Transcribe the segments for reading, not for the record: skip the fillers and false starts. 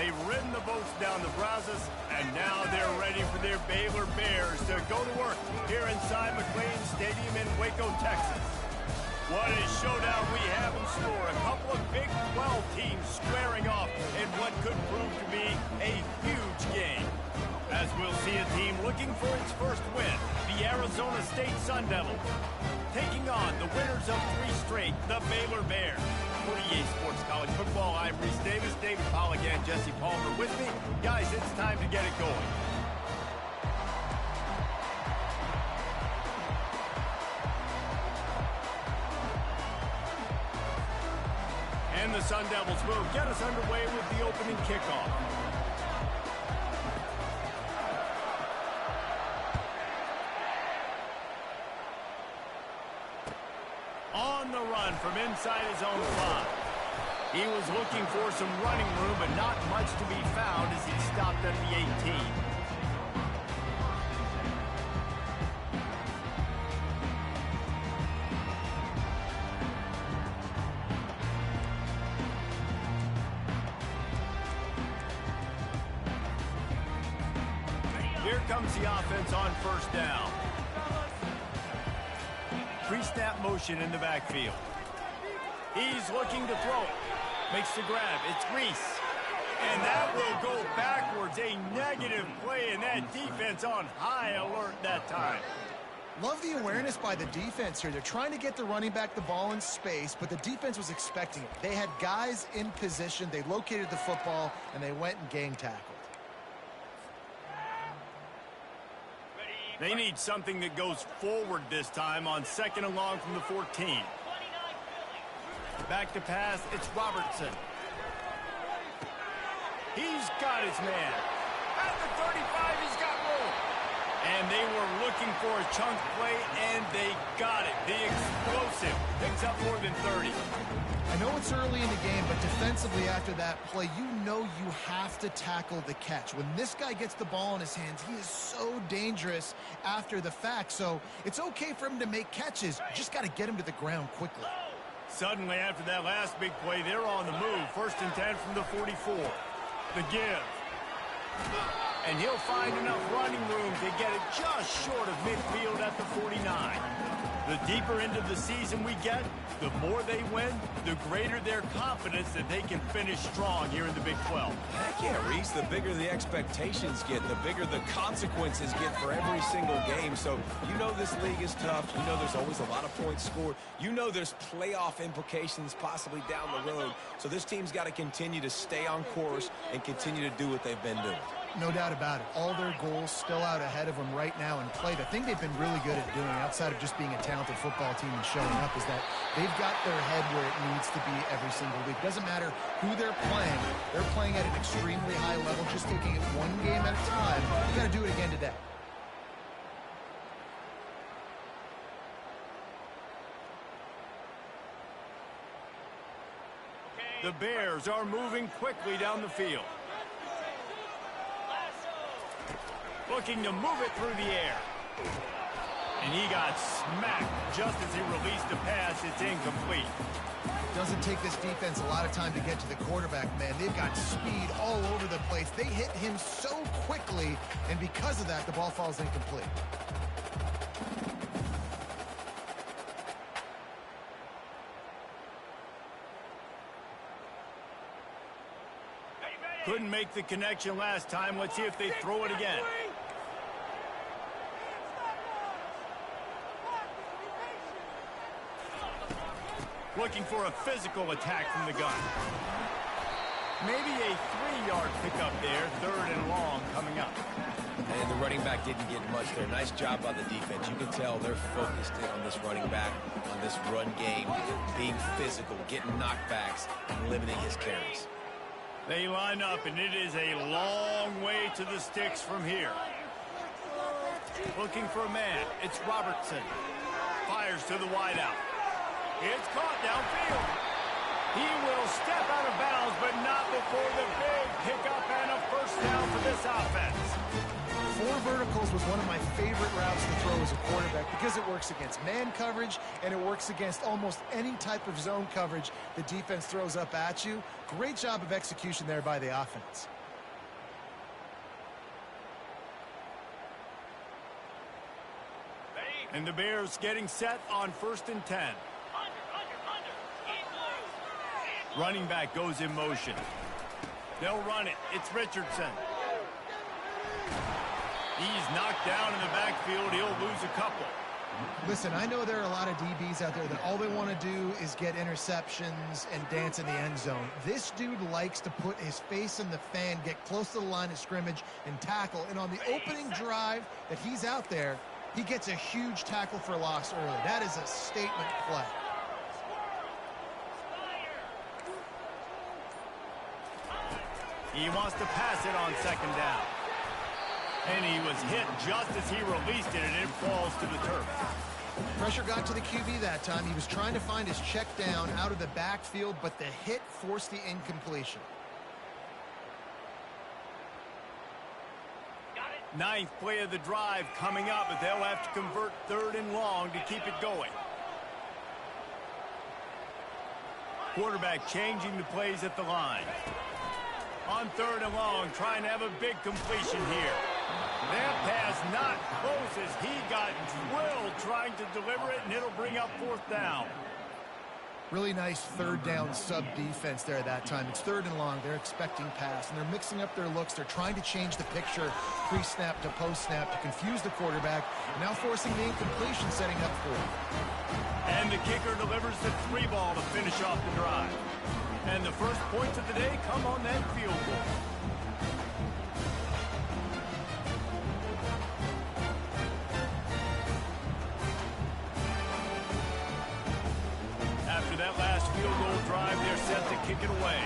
They've ridden the boats down the Brazos, and now they're ready for their Baylor Bears to go to work here inside McLean Stadium in Waco, Texas. What a showdown we have in store. A couple of Big 12 teams squaring off in what could prove to be a huge game. As we'll see a team looking for its first win, the Arizona State Sun Devils, taking on the winners of 3 straight, the Baylor Bears. For EA Sports College Football, I'm Reese Davis, David Pollack, and Jesse Palmer with me. Guys, it's time to get it going. And the Sun Devils will get us underway with the opening kickoff. On the run from inside his own 5. He was looking for some running room, but not much to be found as he stopped at the 18. Here comes the offense on first down. Pre-snap motion in the backfield. He's looking to throw it. Makes the grab. It's Reese. And that will go backwards. A negative play, and that defense on high alert that time. Love the awareness by the defense here. They're trying to get the running back the ball in space, but the defense was expecting it. They had guys in position. They located the football, and they went and gang tackled. They need something that goes forward this time on 2nd and long from the 14. Back to pass, it's Robertson. He's got his man. At the 35, he's got room. And they were looking for a chunk play, and they got it. The explosive picks up more than 30. I know it's early in the game, but defensively after that play, you know you have to tackle the catch. When this guy gets the ball in his hands, he is so dangerous after the fact. So it's okay for him to make catches. You just got to get him to the ground quickly. Suddenly, after that last big play, they're on the move. 1st and 10 from the 44. The give. And he'll find enough running room to get it just short of midfield at the 49. The deeper into the season we get, the more they win, the greater their confidence that they can finish strong here in the Big 12. Heck yeah, Reese. The bigger the expectations get, the bigger the consequences get for every single game. So you know this league is tough. You know there's always a lot of points scored. You know there's playoff implications possibly down the road. So this team's got to continue to stay on course and continue to do what they've been doing. No doubt about it. All their goals still out ahead of them right now in play. The thing they've been really good at doing, outside of just being a talented football team and showing up, is that they've got their head where it needs to be every single week. Doesn't matter who they're playing at an extremely high level, just taking it one game at a time. You got to do it again today. The Bears are moving quickly down the field. Looking to move it through the air. And he got smacked just as he released a pass. It's incomplete. Doesn't take this defense a lot of time to get to the quarterback, man. They've got speed all over the place. They hit him so quickly, and because of that, the ball falls incomplete. Couldn't make the connection last time. Let's see if they throw it again. Looking for a physical attack from the gun. Maybe a 3-yard pickup there. 3rd and long coming up. And the running back didn't get much there. Nice job by the defense. You can tell they're focused in on this running back, on this run game, being physical, getting knockbacks, and limiting his carries. They line up, and it is a long way to the sticks from here. Looking for a man. It's Robertson. Fires to the wideout. It's caught downfield. He will step out of bounds, but not before the big pickup and a first down for this offense. 4 verticals was one of my favorite routes to throw as a quarterback because it works against man coverage and it works against almost any type of zone coverage the defense throws up at you. Great job of execution there by the offense. And the Bears getting set on 1st and 10. Running back goes in motion. They'll run it. It's Richardson. He's knocked down in the backfield. He'll lose a couple. Listen, I know there are a lot of DBs out there that all they want to do is get interceptions and dance in the end zone. This dude likes to put his face in the fan, get close to the line of scrimmage, and tackle. And on the opening drive that he's out there, he gets a huge tackle for loss early. That is a statement play. He wants to pass it on 2nd down. And he was hit just as he released it, and it falls to the turf. Pressure got to the QB that time. He was trying to find his check down out of the backfield, but the hit forced the incompletion. 9th play of the drive coming up, but they'll have to convert 3rd and long to keep it going. Quarterback changing the plays at the line. On 3rd and long, trying to have a big completion here. That pass not close as he got drilled trying to deliver it, and it'll bring up 4th down. Really nice 3rd down sub defense there at that time. It's 3rd and long. They're expecting pass, and they're mixing up their looks. They're trying to change the picture pre-snap to post-snap to confuse the quarterback, and now forcing the incompletion, setting up 4th. And the kicker delivers the 3 ball to finish off the drive. And the first points of the day come on that field goal. After that last field goal drive, they're set to kick it away.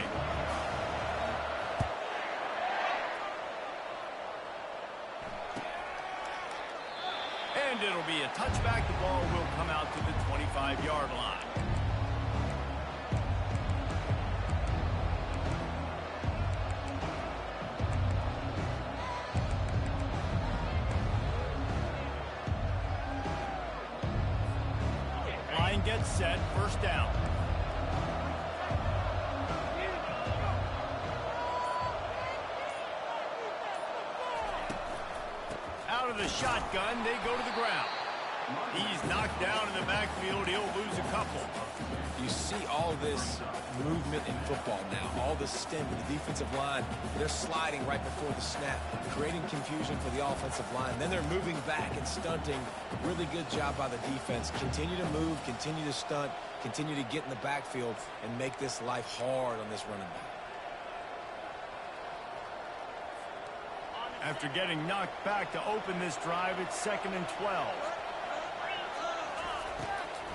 And it'll be a touchback. The ball will come out to the 25-yard line. Line gets set, 1st down. Out of the shotgun, they go to the ground. He's knocked down in the backfield. He'll lose a couple. You see all this movement in football now, all this stem to the defensive line. They're sliding right before the snap, creating confusion for the offensive line. Then they're moving back and stunting. Really good job by the defense. Continue to move, continue to stunt, continue to get in the backfield and make this life hard on this running back. After getting knocked back to open this drive, it's 2nd and 12.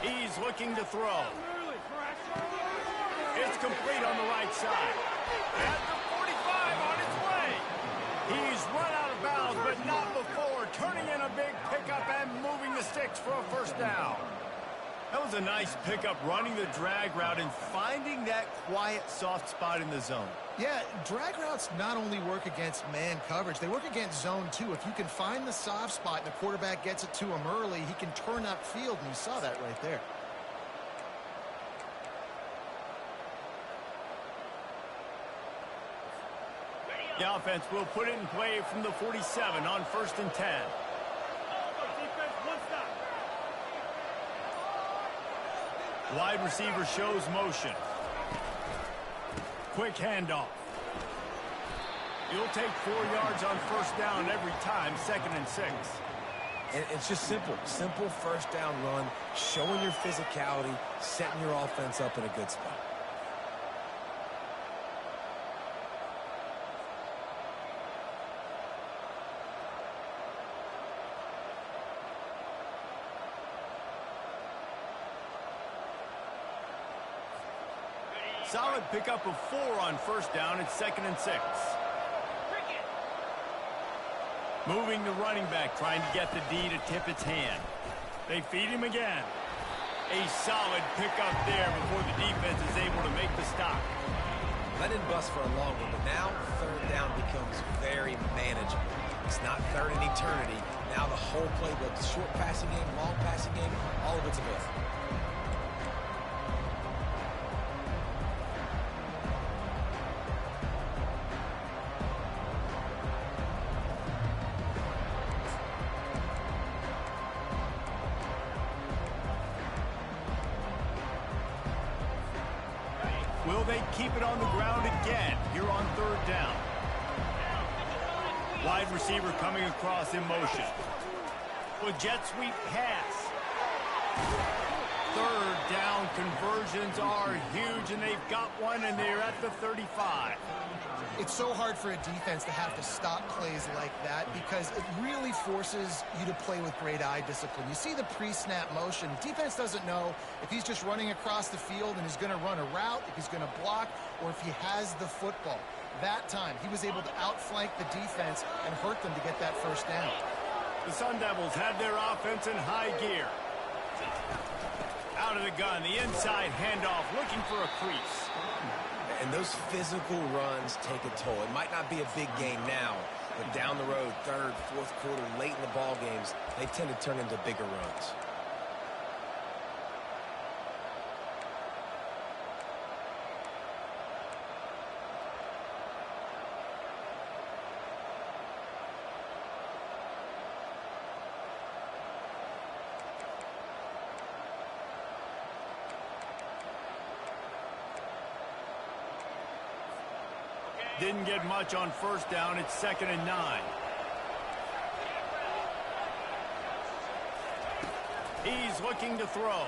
He's looking to throw. It's complete on the right side. At the 45 on its way. He's run out of bounds, but not before turning in a big pickup and moving the sticks for a 1st down. That was a nice pickup, running the drag route and finding that quiet, soft spot in the zone. Yeah, drag routes not only work against man coverage, they work against zone too. If you can find the soft spot and the quarterback gets it to him early, he can turn upfield, and you saw that right there. The offense will put it in play from the 47 on 1st and 10. Wide receiver shows motion. Quick handoff. He'll take 4 yards on 1st down every time, 2nd and 6. And it's just simple 1st down run, showing your physicality, setting your offense up in a good spot. Solid pickup of 4 on 1st down. It's 2nd and 6. Moving the running back, trying to get the D to tip its hand. They feed him again. A solid pickup there before the defense is able to make the stop. That didn't bust for a long one, but now 3rd down becomes very manageable. It's not 3rd and eternity. Now the whole playbook, short passing game, long passing game, all of it's available. they keep it on the ground again here on third down. Wide receiver coming across in motion. Well, jet sweep pass. Third down conversions are huge, and they've got one, and they're at the 35. It's so hard for a defense to have to stop plays like that because it really forces you to play with great eye discipline. You see the pre-snap motion. Defense doesn't know if he's just running across the field and he's going to run a route, if he's going to block, or if he has the football. That time, he was able to outflank the defense and hurt them to get that first down. The Sun Devils have their offense in high gear. Out of the gun, the inside handoff, looking for a crease. And those physical runs take a toll. It might not be a big game now, but down the road, third, fourth quarter, late in the ball games, they tend to turn into bigger runs. Didn't get much on first down. It's 2nd and 9. He's looking to throw.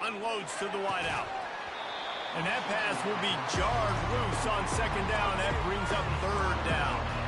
Unloads to the wideout. And that pass will be jarred loose on 2nd down. That brings up 3rd down.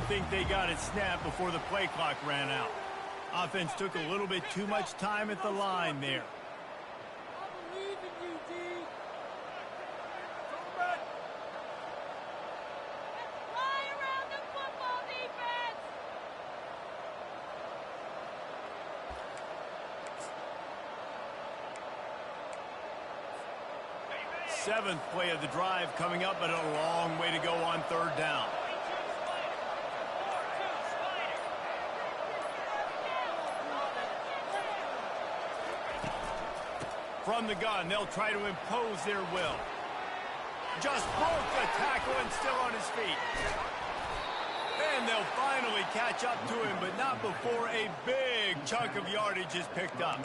I think they got it snapped before the play clock ran out. Offense took a little bit too much time at the line there. I believe in you, D. Fly around the football defense. 7th play of the drive coming up, but a long way to go on 3rd down. From the gun, they'll try to impose their will. Just broke the tackle and still on his feet. And they'll finally catch up to him, but not before a big chunk of yardage is picked up.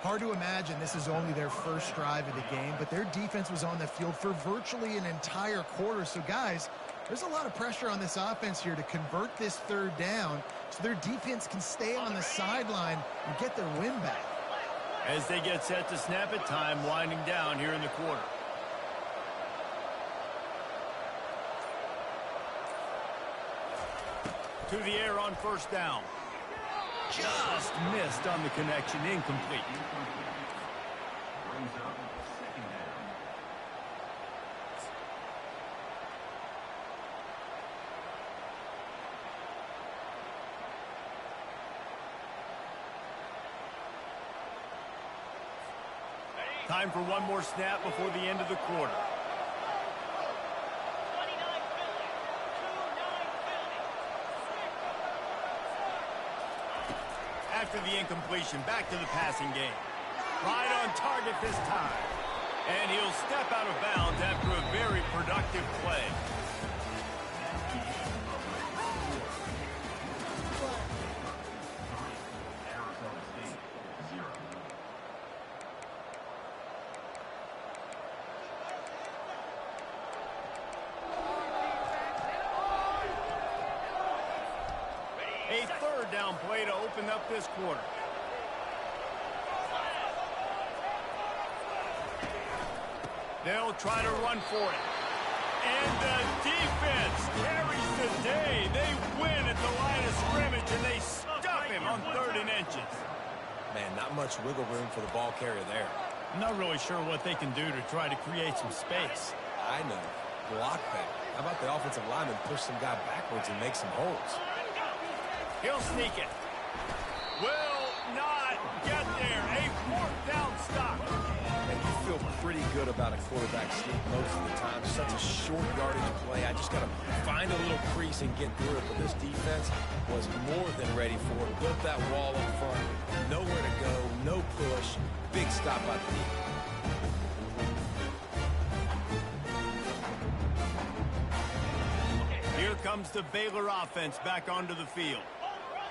Hard to imagine this is only their first drive of the game, but their defense was on the field for virtually an entire quarter. So, guys, there's a lot of pressure on this offense here to convert this 3rd down so their defense can stay on the sideline and get their win back. As they get set to snap it, time winding down here in the quarter. to the air on first down. Just missed on the connection, incomplete. Time for one more snap before the end of the quarter. After the incompletion, back to the passing game. Right on target this time. And he'll step out of bounds after a very productive play. A third down play to open up this quarter. They'll try to run for it. And the defense carries the day. They win at the line of scrimmage, and they stuff him on 3rd and inches. Man, not much wiggle room for the ball carrier there. I'm not really sure what they can do to try to create some space. I know. Block that. How about the offensive lineman push some guy backwards and make some holes? He'll sneak it. Will not get there. A 4th down stop. And you feel pretty good about a quarterback sneak most of the time. Such a short yardage play. I just got to find a little crease and get through it. But this defense was more than ready for it. Built that wall up front. Nowhere to go. No push. Big stop by the defense. Here comes the Baylor offense back onto the field.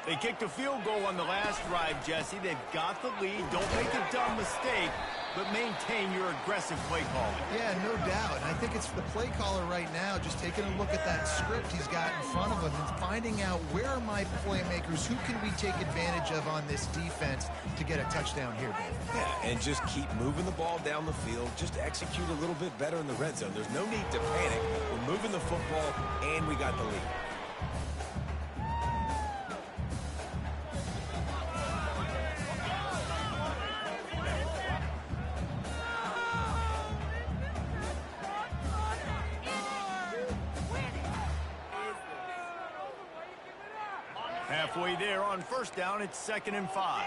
They kicked a field goal on the last drive, Jesse. They've got the lead. Don't make a dumb mistake, but maintain your aggressive play calling. Yeah, no doubt. And I think it's the play caller right now just taking a look at that script he's got in front of him and finding out where are my playmakers, who can we take advantage of on this defense to get a touchdown here, Ben. Yeah, and just keep moving the ball down the field. Just execute a little bit better in the red zone. There's no need to panic. We're moving the football, and we got the lead. Halfway there on first down, it's 2nd and 5.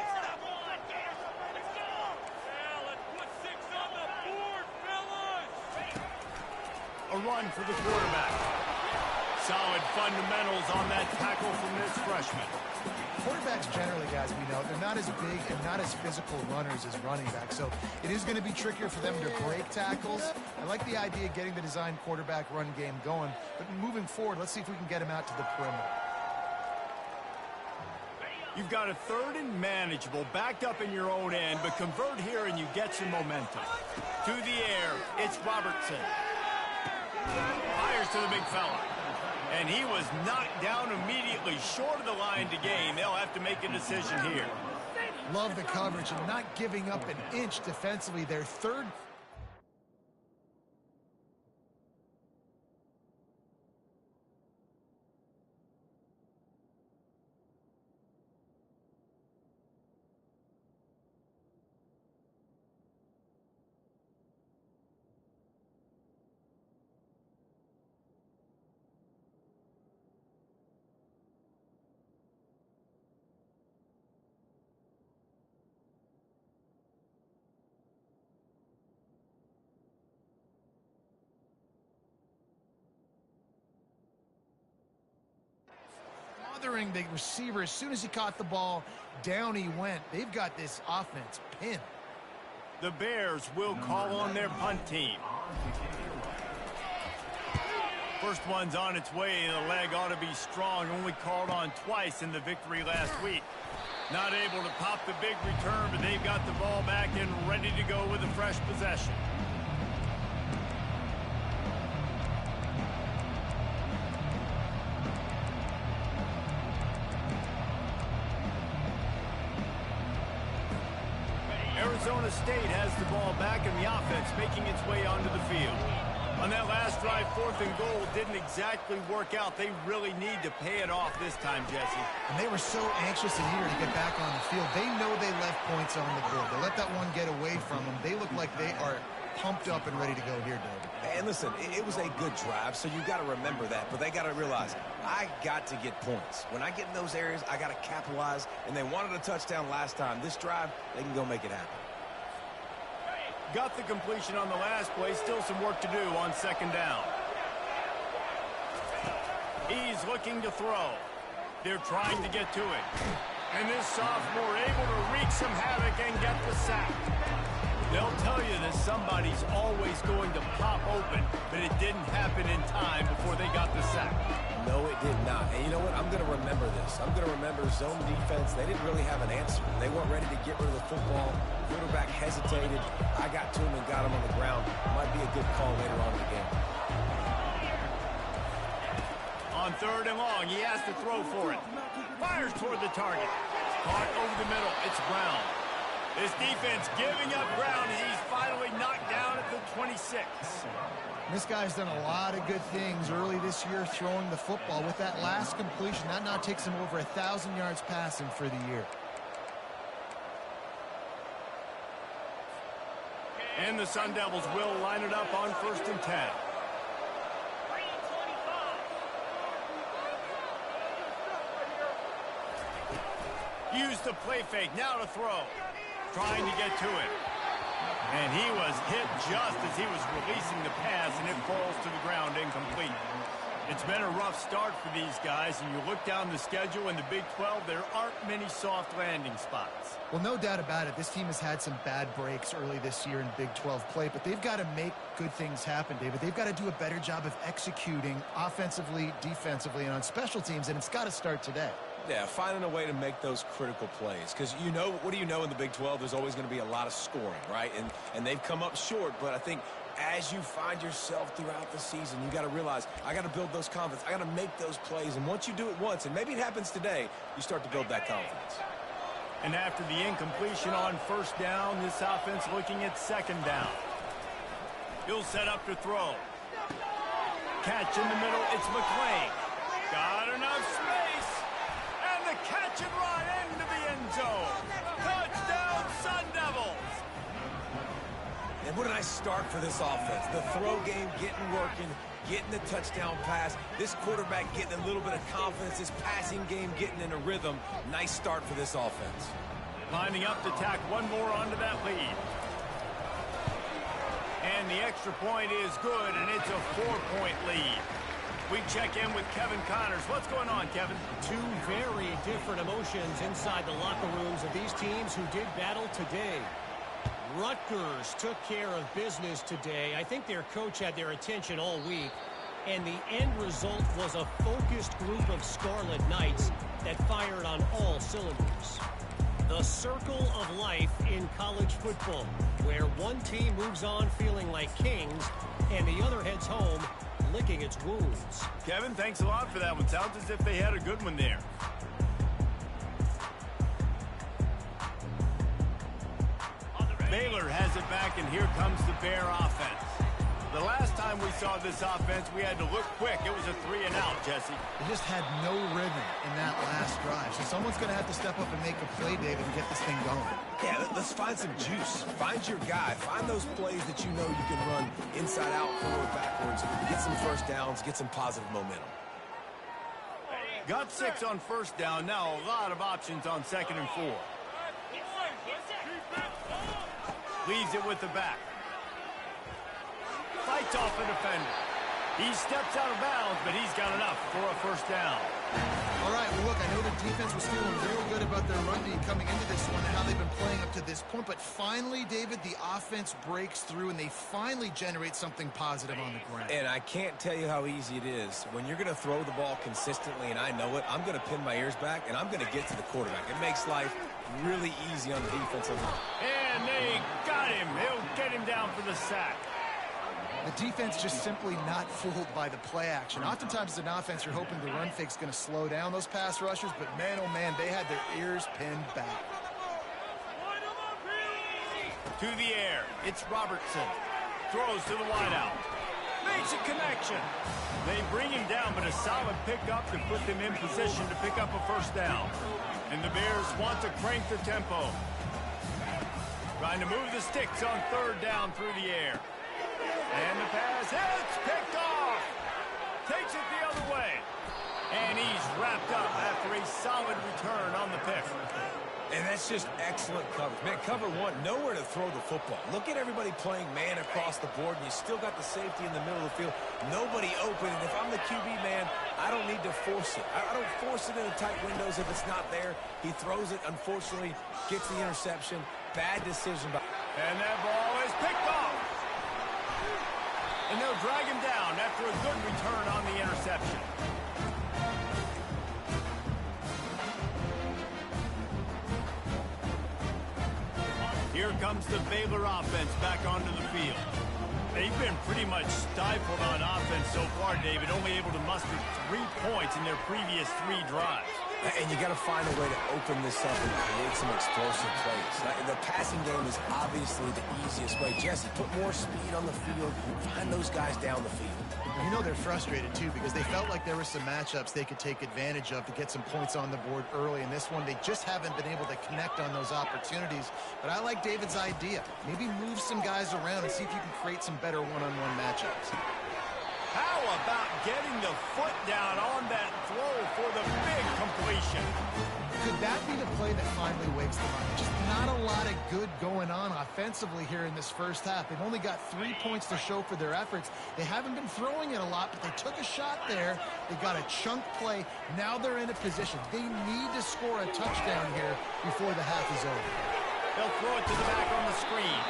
A run for the quarterback. Solid fundamentals on that tackle from this freshman. Quarterbacks generally, guys, we know, they're not as big and not as physical runners as running backs, so it is going to be trickier for them to break tackles. I like the idea of getting the design quarterback run game going, but moving forward, let's see if we can get him out to the perimeter. You've got a 3rd and manageable, backed up in your own end, but convert here and you get some momentum. To the air, it's Robertson. Fires to the big fella. And he was knocked down immediately, short of the line to gain. They'll have to make a decision here. Love the coverage and not giving up an inch defensively. Their 3rd. The receiver, as soon as he caught the ball, down he went. They've got this offense pinned. The Bears will call on their punt team. First one's on its way. The leg ought to be strong. Only called on twice in the victory last week. Not able to pop the big return, but they've got the ball back and ready to go with a fresh possession. Arizona State has the ball back and the offense making its way onto the field. On that last drive, 4th and goal didn't exactly work out. They really need to pay it off this time, Jesse. And they were so anxious and eager to get back on the field. They know they left points on the board. They let that one get away from them. They look like they are pumped up and ready to go here, David. And listen, it was a good drive, so you got to remember that. But they got to realize, I got to get points. When I get in those areas, I got to capitalize. And they wanted a touchdown last time. This drive, they can go make it happen. Got the completion on the last play. Still some work to do on 2nd down. He's looking to throw. They're trying to get to it. And this sophomore able to wreak some havoc and get the sack. They'll tell you that somebody's always going to pop open, but it didn't happen in time before they got the sack. No, it did not. And you know what? I'm going to remember this. I'm going to remember zone defense. They didn't really have an answer. They weren't ready to get rid of the football. Quarterback hesitated. I got to him and got him on the ground. Might be a good call later on in the game. On 3rd and long, he has to throw for it. Fires toward the target. Caught over the middle. It's Brown. This defense giving up ground as he's finally knocked down at the 26. This guy's done a lot of good things early this year throwing the football. With that last completion, that now takes him over 1,000 yards passing for the year. And the Sun Devils will line it up on 1st and 10. Use the play fake, now to throw. Trying to get to it. And he was hit just as he was releasing the pass, and it falls to the ground incomplete. It's been a rough start for these guys, and you look down the schedule in the Big 12, there aren't many soft landing spots. Well, no doubt about it. This team has had some bad breaks early this year in Big 12 play, but they've got to make good things happen, David. They've got to do a better job of executing offensively, defensively, and on special teams, and it's got to start today. Yeah, finding a way to make those critical plays. Because you know, what do you know in the Big 12? There's always going to be a lot of scoring, right? And they've come up short, but I think as you find yourself throughout the season, you got to realize, I got to build those confidence. I got to make those plays. And once you do it once, and maybe it happens today, you start to build that confidence. And after the incompletion on 1st down, this offense looking at 2nd down. He'll set up to throw. Catch in the middle, it's McClain. Got enough space. And the catch and run into the end zone. Touchdown, Sun Devils. And what a nice start for this offense. The throw game getting working, getting the touchdown pass. This quarterback getting a little bit of confidence. This passing game getting in a rhythm. Nice start for this offense. Lining up to tack one more onto that lead. And the extra point is good, and it's a 4-point lead. We check in with Kevin Connors. What's going on, Kevin? Two very different emotions inside the locker rooms of these teams who did battle today. Rutgers took care of business today. I think their coach had their attention all week. And the end result was a focused group of Scarlet Knights that fired on all cylinders. The circle of life in college football, where one team moves on feeling like kings and the other heads home licking its wounds. Kevin, thanks a lot for that one. Sounds as if they had a good one there. Baylor has it back, and here comes the Bear offense. The last time we saw this offense, we had to look quick. It was a 3-and-out, Jesse. They just had no rhythm in that last drive. So someone's going to have to step up and make a play, David, and get this thing going. Yeah, let's find some juice. Find your guy. Find those plays that you know you can run inside out, forward, backwards. Get some first downs. Get some positive momentum. Got 6 on 1st down. Now a lot of options on 2nd and 4. Leaves it with the back. Fights off the defender. He steps out of bounds, but he's got enough for a 1st down. All right, well, look, I know the defense was feeling real good about their run D coming into this one and how they've been playing up to this point. But finally, David, the offense breaks through, and they finally generate something positive on the ground. And I can't tell you how easy it is. When you're going to throw the ball consistently, and I know it, I'm going to pin my ears back, and I'm going to get to the quarterback. It makes life really easy on the defensive line. And they got him. He'll get him down for the sack. The defense just simply not fooled by the play action. Oftentimes as an offense, you're hoping the run fake's going to slow down those pass rushers, but man, oh man, they had their ears pinned back. To the air, it's Robertson. Throws to the wideout. Makes a connection. They bring him down, but a solid pickup to put them in position to pick up a first down. And the Bears want to crank the tempo. Trying to move the sticks on third down through the air. And the pass, it's picked off. Takes it the other way. And he's wrapped up after a solid return on the pick. And that's just excellent coverage. Man, cover one, nowhere to throw the football. Look at everybody playing man across the board, and you still got the safety in the middle of the field. Nobody open, and if I'm the QB, man, I don't need to force it. I don't force it in the tight windows if it's not there. He throws it, unfortunately, gets the interception. Bad decision. And that ball is picked off. And they'll drag him down after a good return on the interception. Here comes the Baylor offense back onto the field. They've been pretty much stifled on offense so far, David, only able to muster 3 points in their previous 3 drives. And you got to find a way to open this up and create some explosive plays. The passing game is obviously the easiest way. Jesse, put more speed on the field. Find those guys down the field. You know they're frustrated, too, because they felt like there were some matchups they could take advantage of to get some points on the board early. In this one, they just haven't been able to connect on those opportunities. But I like David's idea. Maybe move some guys around and see if you can create some better one-on-one matchups. How about getting the foot down on that throw for the big completion? Could that be the play that finally wakes them up? Just not a lot of good going on offensively here in this first half. They've only got 3 points to show for their efforts. They haven't been throwing it a lot, but they took a shot there. They got a chunk play. Now they're in a position. They need to score a touchdown here before the half is over. They'll throw it to the back on the screen.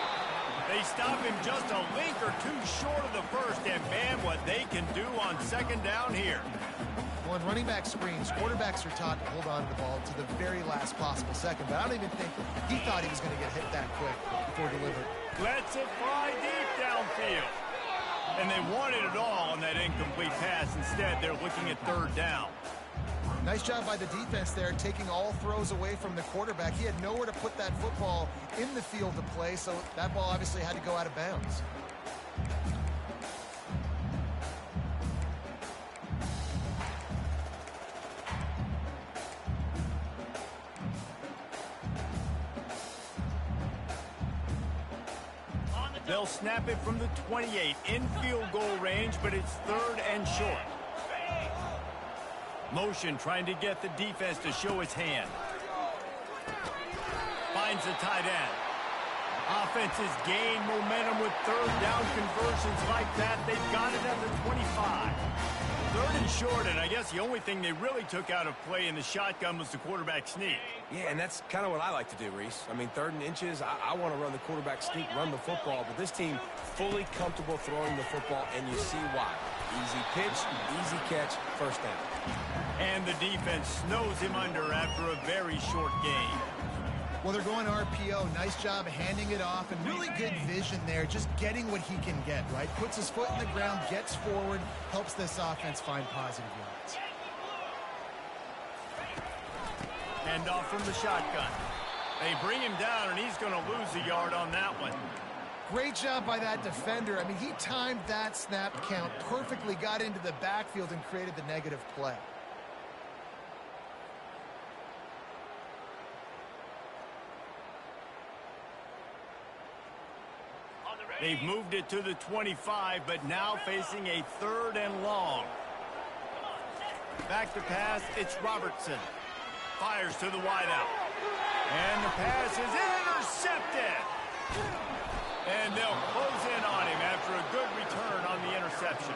They stop him just a link or two short of the first, and man, what they can do on second down here. Well, in running back screens, quarterbacks are taught to hold on to the ball to the very last possible second, but I don't even think he thought he was going to get hit that quick before delivery. Lets it fly deep downfield. And they wanted it all on that incomplete pass. Instead, they're looking at third down. Nice job by the defense there, taking all throws away from the quarterback. He had nowhere to put that football in the field to play, so that ball obviously had to go out of bounds. They'll snap it from the 28 in field goal range, but it's third and short. Motion trying to get the defense to show its hand. Finds the tight end. Offenses gain momentum with third down conversions like that. They've got it at the 25. Third and short, and I guess the only thing they really took out of play in the shotgun was the quarterback sneak. Yeah, and that's kind of what I like to do, Reese. I mean, 3rd and inches, I want to run the quarterback sneak, run the football, but this team fully comfortable throwing the football, and you see why. Easy pitch, easy catch, first down. And the defense snows him under after a very short game. Well, they're going RPO. Nice job handing it off, and really good vision there, just getting what he can get, right? Puts his foot in the ground, gets forward, helps this offense find positive yards. Hand off from the shotgun. They bring him down, and he's going to lose a yard on that one. Great job by that defender. I mean, he timed that snap count perfectly, got into the backfield, and created the negative play. They've moved it to the 25, but now facing a 3rd and long. Back to pass, it's Robertson. Fires to the wideout. And the pass is intercepted. And they'll close in on him after a good return on the interception.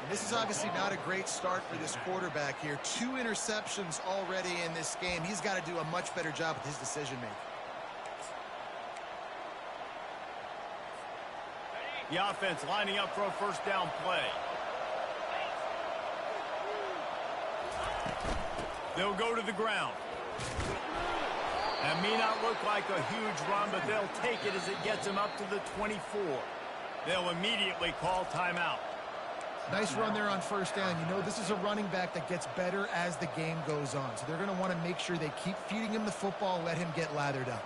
And this is obviously not a great start for this quarterback here. 2 interceptions already in this game. He's got to do a much better job with his decision-making. The offense lining up for a first down play. They'll go to the ground. That may not look like a huge run, but they'll take it as it gets them up to the 24. They'll immediately call timeout. Nice run there on first down. You know, this is a running back that gets better as the game goes on. So they're going to want to make sure they keep feeding him the football, let him get lathered up.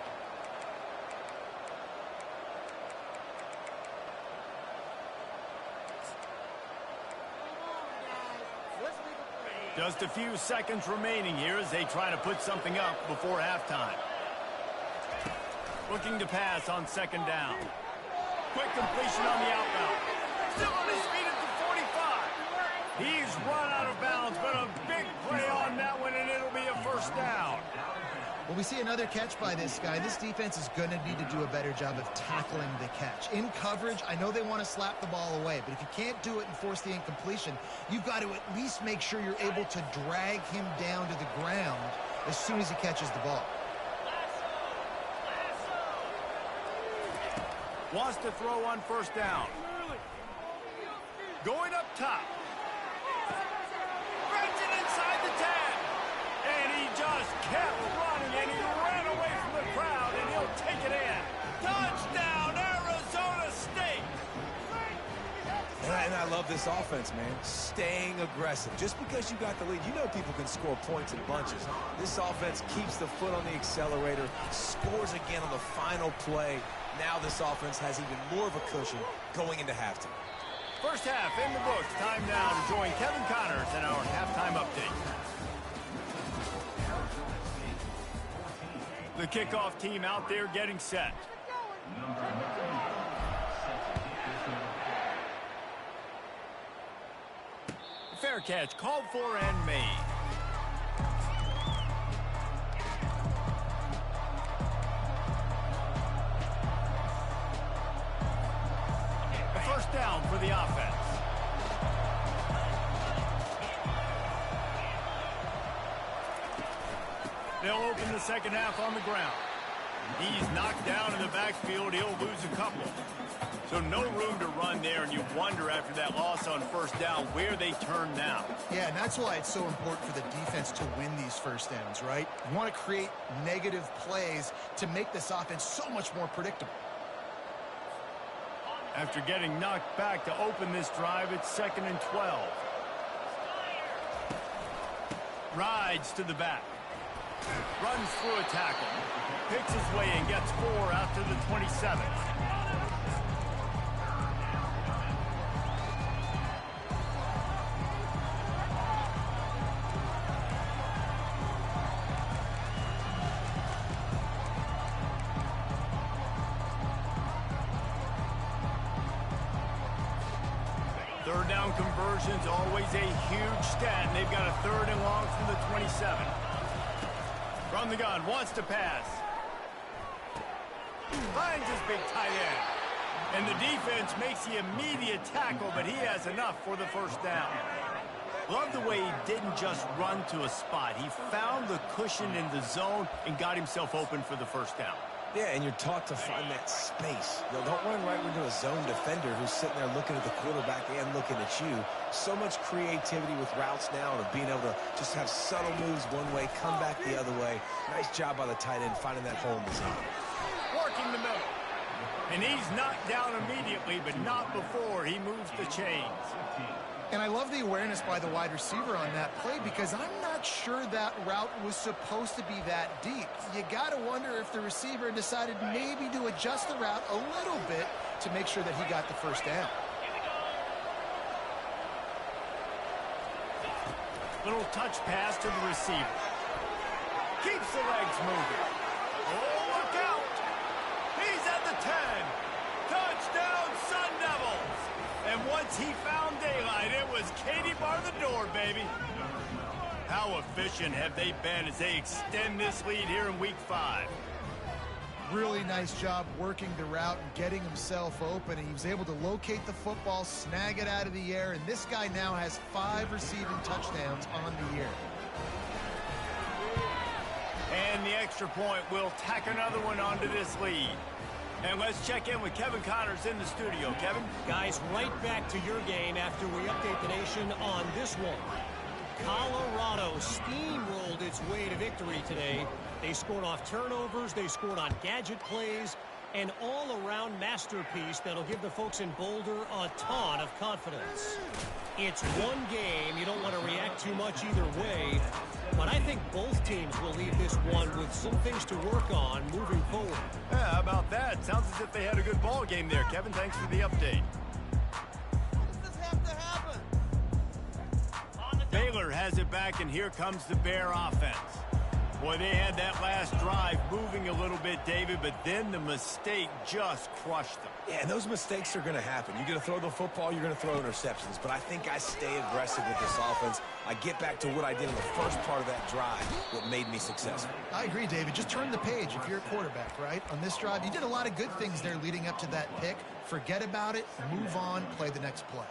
Just a few seconds remaining here as they try to put something up before halftime. Looking to pass on second down. Quick completion on the outbound. Still on his feet at the 45. He's run out of bounds, but a big play on that one, and it'll be a first down. Well, we see another catch by this guy. This defense is going to need to do a better job of tackling the catch. In coverage, I know they want to slap the ball away, but if you can't do it and force the incompletion, you've got to at least make sure you're able to drag him down to the ground as soon as he catches the ball. Wants to throw on first down. Going up top. Grabs it inside the 10. And he just kept running, and he ran away from the crowd, and he'll take it in. Touchdown, Arizona State! And I love this offense, man. Staying aggressive. Just because you got the lead, you know people can score points in bunches. This offense keeps the foot on the accelerator, scores again on the final play. Now this offense has even more of a cushion going into halftime. First half in the books. Time now to join Kevin Connors in our halftime update. The kickoff team out there getting set. Fair catch called for and made. A first down for the offense. They'll open the second half on the ground. He's knocked down in the backfield. He'll lose a couple. So no room to run there, and you wonder after that loss on first down where they turn now. Yeah, and that's why it's so important for the defense to win these first downs, right? You want to create negative plays to make this offense so much more predictable. After getting knocked back to open this drive, it's 2nd and 12. Rides to the back. Runs through a tackle. Picks his way and gets 4 out to the 27. Third down conversion's always a huge stat, and they've got a 3rd and long from the 27. From the gun, wants to pass. Finds his big tight end. And the defense makes the immediate tackle, but he has enough for the first down. Love the way he didn't just run to a spot. He found the cushion in the zone and got himself open for the first down. Yeah, and you're taught to find that space. You know, don't run right into a zone defender who's sitting there looking at the quarterback and looking at you. So much creativity with routes now of being able to just have subtle moves one way, come back the other way. Nice job by the tight end finding that hole in the zone. Working the middle. And he's knocked down immediately, but not before he moves the chains. And I love the awareness by the wide receiver on that play because I'm not sure that route was supposed to be that deep. You got to wonder if the receiver decided maybe to adjust the route a little bit to make sure that he got the first down. Little touch pass to the receiver. Keeps the legs moving. Oh, look out! He's at the 10. Touchdown, Sun Devils! And once he found daylight, it was Katie bar the door, baby. How efficient have they been as they extend this lead here in Week 5? Really nice job working the route and getting himself open. And he was able to locate the football, snag it out of the air, and this guy now has 5 receiving touchdowns on the year. And the extra point will tack another one onto this lead. And let's check in with Kevin Connors in the studio. Kevin? Guys, right back to your game after we update the nation on this one. Colorado steamrolled its way to victory today. They scored off turnovers, they scored on gadget plays, an all-around masterpiece that'll give the folks in Boulder a ton of confidence. It's one game, you don't want to react too much either way, but I think both teams will leave this one with some things to work on moving forward. Yeah, how about that? Sounds as if they had a good ball game there. Kevin, thanks for the update. Does this have to happen? Baylor has it back, and here comes the Bear offense. Boy, they had that last drive moving a little bit, David, but then the mistake just crushed them. Yeah, and those mistakes are going to happen. You're going to throw the football, you're going to throw interceptions. But I think I stay aggressive with this offense. I get back to what I did in the first part of that drive, what made me successful. I agree, David. Just turn the page if you're a quarterback, right? On this drive, you did a lot of good things there leading up to that pick. Forget about it, move on, play the next play.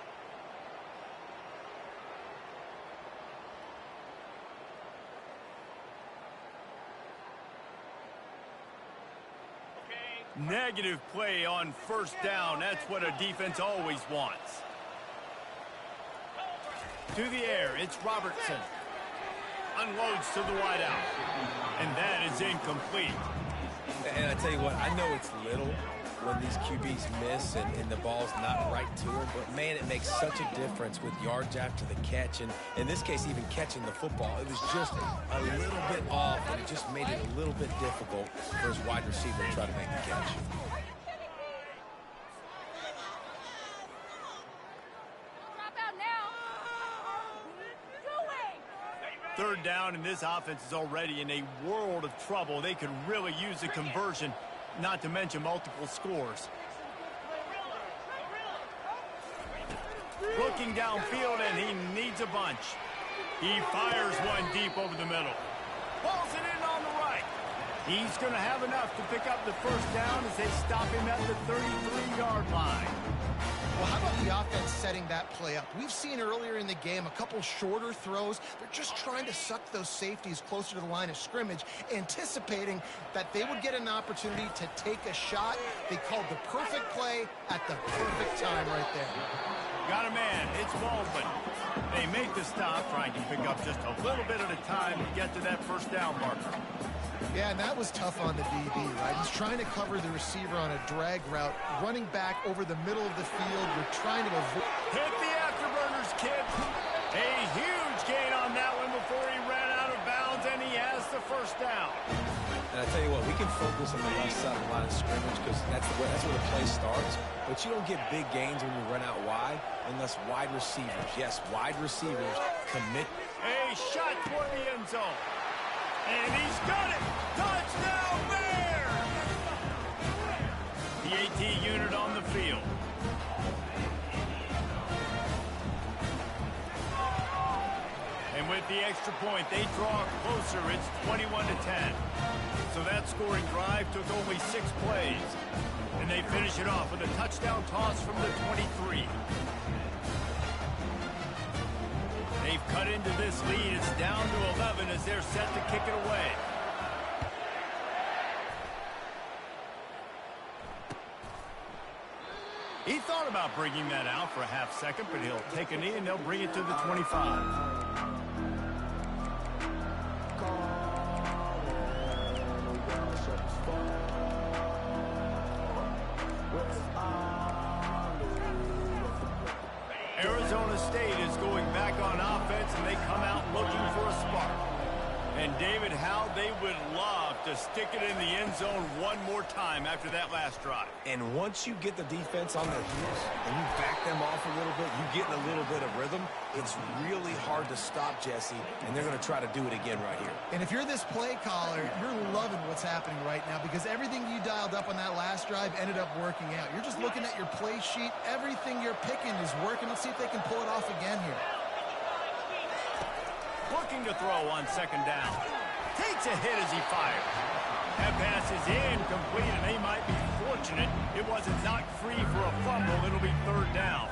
Negative play on first down. That's what a defense always wants. To the air, it's Robertson. Unloads to the wideout. And that is incomplete. And I tell you what, I know it's little when these QBs miss and the ball's not right to them, but man, it makes such a difference with yards after the catch, and in this case, even catching the football. It was just a little bit off, and it just made it a little bit difficult for his wide receiver to try to make the catch. Drop out now. Third down, and this offense is already in a world of trouble. They could really use a conversion, not to mention multiple scores. Looking downfield, and he needs a bunch. He fires one deep over the middle. Pulls it in on the right. He's going to have enough to pick up the first down as they stop him at the 33-yard line. Well, how about the offense setting that play up? We've seen earlier in the game a couple shorter throws. They're just trying to suck those safeties closer to the line of scrimmage, anticipating that they would get an opportunity to take a shot. They called the perfect play at the perfect time right there. Got a man. It's Baldwin. They make the stop, trying to pick up just a little bit at a time to get to that first down marker. Yeah, and that was tough on the DB, right? He's trying to cover the receiver on a drag route, running back over the middle of the field. You're trying to avoid... Hit the afterburners, kid. A huge gain on that one before he ran out of bounds, and he has the first down. And I tell you what, we can focus on the left side of the line of scrimmage because that's where the play starts. But you don't get big gains when you run out wide unless wide receivers, yes, wide receivers commit. A shot toward the end zone. And he's got it! Touchdown, Bears! The AT unit on the field. And with the extra point, they draw closer. It's 21-10. So that scoring drive took only 6 plays. And they finish it off with a touchdown toss from the 23. They've cut into this lead. It's down to 11 as they're set to kick it away. He thought about bringing that out for a half second, but he'll take a knee and they'll bring it to the 25. Arizona State is going back on offense, and they come out looking for a spark. And, David, how they would love to stick it in the end zone one more time after that last drive. And once you get the defense on their heels and you back them off a little bit, you get in a little bit of rhythm, it's really hard to stop, Jesse, and they're going to try to do it again right here. And if you're this play caller, you're loving what's happening right now because everything you dialed up on that last drive ended up working out. You're just looking at your play sheet. Everything you're picking is working. Let's see if they can pull it off again here. Looking to throw on second down. Takes a hit as he fires. That pass is incomplete, and they might be fortunate it wasn't knocked free for a fumble. It'll be third down.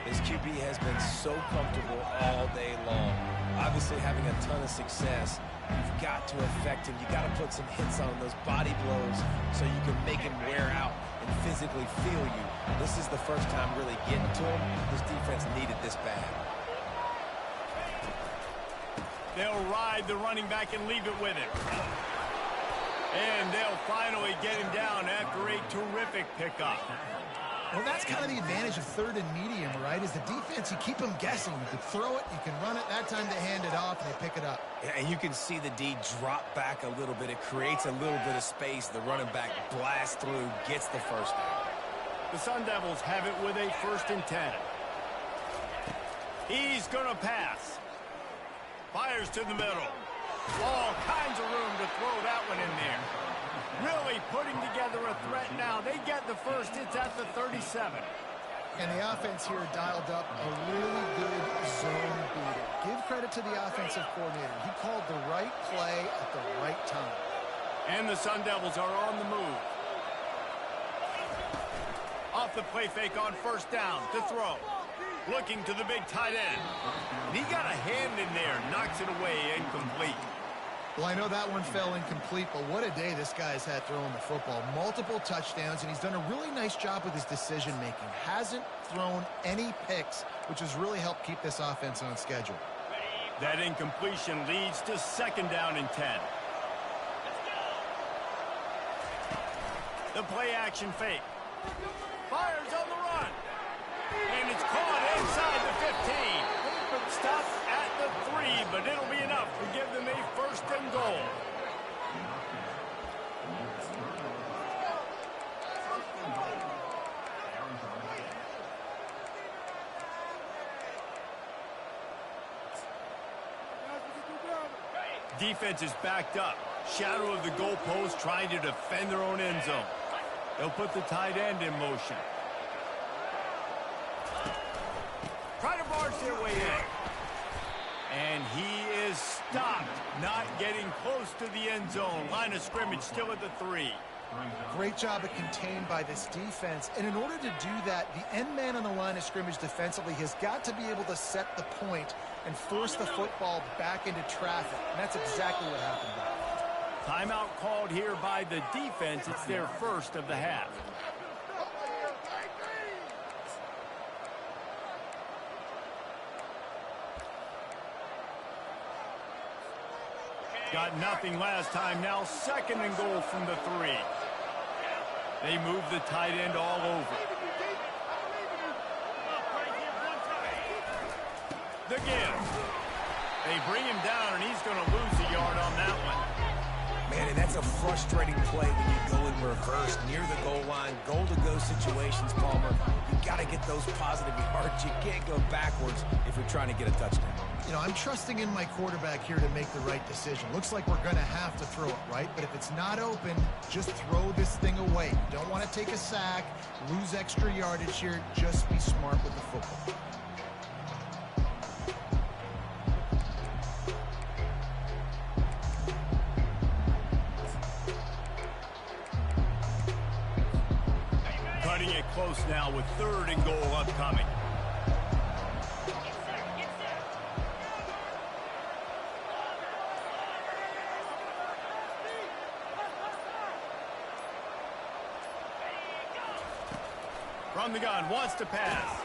This QB has been so comfortable all day long. Obviously having a ton of success. You've got to affect him. You've got to put some hits on those body blows so you can make him wear out and physically feel you. This is the first time really getting to him. This defense needed this bad. They'll ride the running back and leave it with him. And they'll finally get him down after a terrific pickup. Well, that's kind of the advantage of third and medium, right? Is the defense, you keep them guessing. You can throw it, you can run it. That time they hand it off, and they pick it up. Yeah, and you can see the D drop back a little bit. It creates a little bit of space. The running back blasts through, gets the first down. The Sun Devils have it with a 1st and 10. He's going to pass. Fires to the middle. All kinds of room to throw that one in there. Really putting together a threat now. They get the first. It's at the 37. And the offense here dialed up a really good zone beating. Give credit to the offensive coordinator. He called the right play at the right time. And the Sun Devils are on the move. Off the play fake on first down to throw. Looking to the big tight end. He got a hand in there. Knocks it away. Incomplete. Well, I know that one fell incomplete, but what a day this guy's had throwing the football. Multiple touchdowns, and he's done a really nice job with his decision-making. Hasn't thrown any picks, which has really helped keep this offense on schedule. That incompletion leads to second down and 10. The play action fake. Fires on the run. And it's caught inside the 15. Stopped at the 3, but it'll be enough to give them a first and goal. Defense is backed up. Shadow of the goalpost trying to defend their own end zone. They'll put the tight end in motion. Try to barge their way in. And he is stopped. Not getting close to the end zone. Line of scrimmage still at the 3. Great job of contained by this defense. And in order to do that, the end man on the line of scrimmage defensively has got to be able to set the point and force the football back into traffic. And that's exactly what happened there. Timeout called here by the defense. It's their first of the half. Got nothing last time. Now second and goal from the 3. They move the tight end all over. The give. They bring him down, and he's going to lose a yard on that one. Man, and that's a frustrating play when you go in reverse near the goal line. Goal-to-go situations, Palmer. You got to get those positive yards. You can't go backwards if you're trying to get a touchdown. You know, I'm trusting in my quarterback here to make the right decision. Looks like we're going to have to throw it, right? But if it's not open, just throw this thing away. You don't want to take a sack, lose extra yardage here. Just be smart with the football. Cutting it close now with third and goal upcoming. From the gun, wants to pass.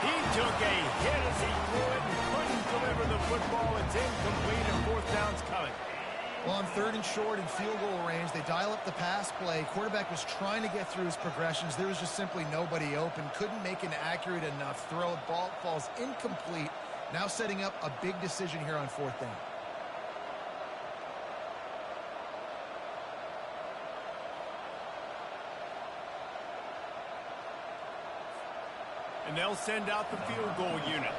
He took a hit as he threw it and couldn't deliver the football. It's incomplete and fourth down's coming. Well, on third and short and field goal range, they dial up the pass play. Quarterback was trying to get through his progressions. There was just simply nobody open. Couldn't make an accurate enough throw. Ball falls incomplete. Now setting up a big decision here on fourth down. And they'll send out the field goal unit.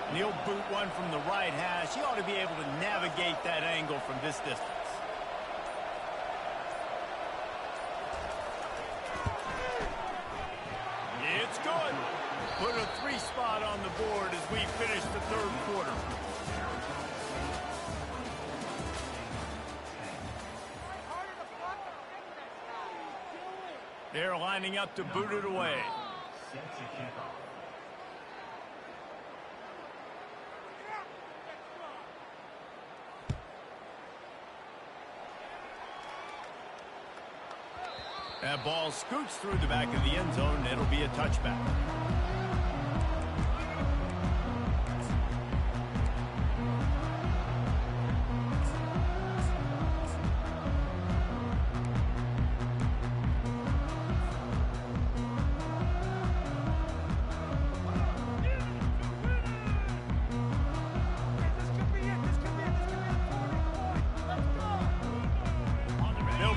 And he'll boot one from the right hash. He ought to be able to navigate that angle from this distance. It's good. Put a 3 spot on the board as we finish the third quarter. They're lining up to boot it away. That ball scoots through the back of the end zone, and it'll be a touchback.